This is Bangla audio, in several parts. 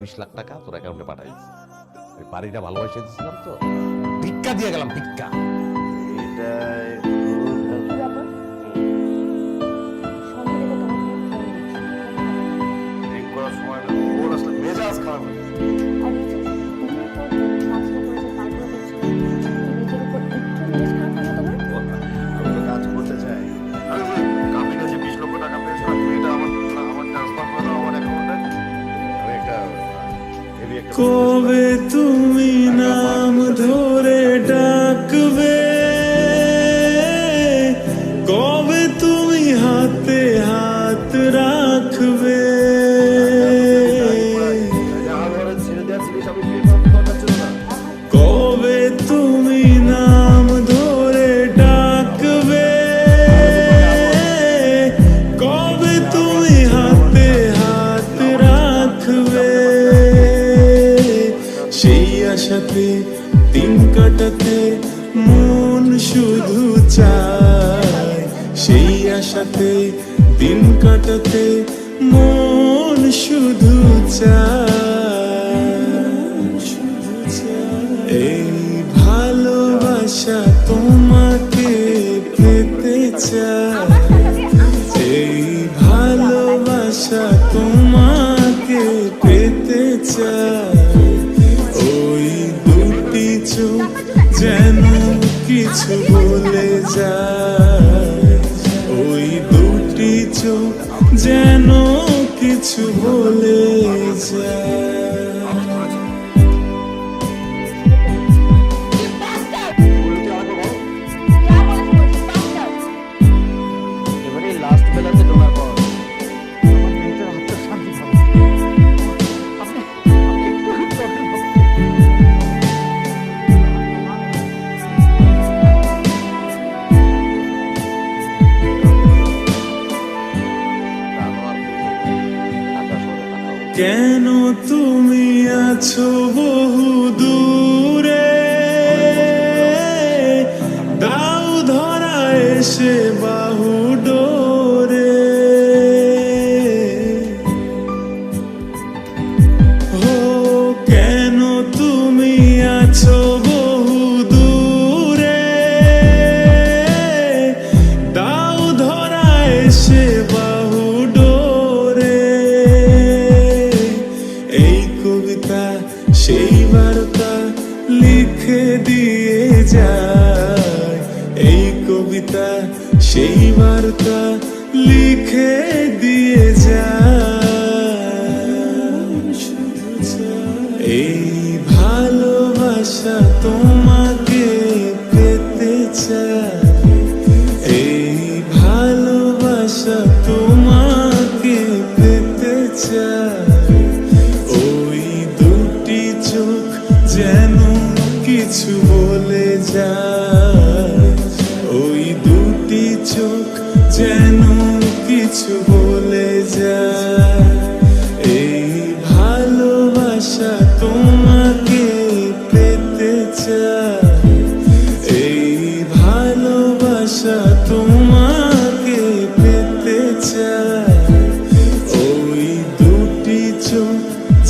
20 লাখ টাকা তোর অ্যাকাউন্টে পাঠাই দিচ্ছি। ওই বাড়িটা ভালোবাসে দিচ্ছিলাম তো, ভিক্ষা দিয়ে গেলাম, ভিক্ষা। এটাই কি ব্যাপার? সন্ধ্যা থেকে তোমাকে ফোন দিচ্ছি। ড্রিঙ্ক করার সময় না, ওর আসলে মেজাজ খারাপ হয়ে গেছে। আর এই যে তুমি তো কাজটা করেছো তারপরে দেখছো নিজের উপর একটু মেজাজ খারাপ হয় না তোমার? আমি তো কাজ করতে চাই। আরে ওই কামিনা যে 20 লক্ষ টাকা পেয়েছে না, তুমি এটা আমার ট্রান্সফার করে দাও আমার অ্যাকাউন্টে। আমি একটা হেভি একটা কবে তুমি নাম ধরে ডাকবে, কবে তুমি হাতে হাত রাখবে, ছেড়ে দেওয়ার জিনিস আমি পে করার দরকার ছিল না। কবে তুমি নাম ধরে ডাকবে, কবে তুমি হাতে হাত রাখবে, সেই আশাতে দিন কাটাতে মন শুধু চায়, সেই আশাতে দিন কাটাতে মন শুধু চায়, এই ভালোবাসা তোমাকে পেতে চায়, এই ভালোবাসা তোমাকে পেতে চায়, ওই দুটি চোখ যেন কিছু বলে যায়, ওই দুটি চোখ যেন কিছু বলে যায়। এবারে লাস্ট বেলাতে ডোনার পাওয়া যায়। আমার মেয়েটার হাতটা শান্তি পাবে। আপনি একটু চটেন হোক। কেন তুমি আছো বহু দূরে, দাও ধরা এসে বাহু ডোরে, ও কেন তুমি আছো বহু দূরে, দাও ধরা এসে বাহু ডোরে, এই কবিতা সেই বার্তা লিখে দিয়ে যায়, এই কবিতা সেই বার্তা লিখে দিয়ে যায়, এই ভালোবাসা তোমাকে পেতে চায়, এই ভালোবাসা তোমাকে পেতে চায়, ওই দুটি চোখ যেন কিছু বলে যায়, ওই দুটি চোখ যেন কিছু বলে যায়, এই ভালোবাসা তোমাকে পেতে চায়, এই ভালোবাসা তোমাকে পেতে চায়, ওই দুটি চোখ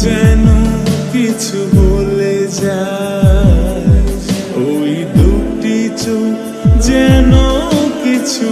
যেন কিছু বলে যায়, ওই দুটি চোখ যেন কিছু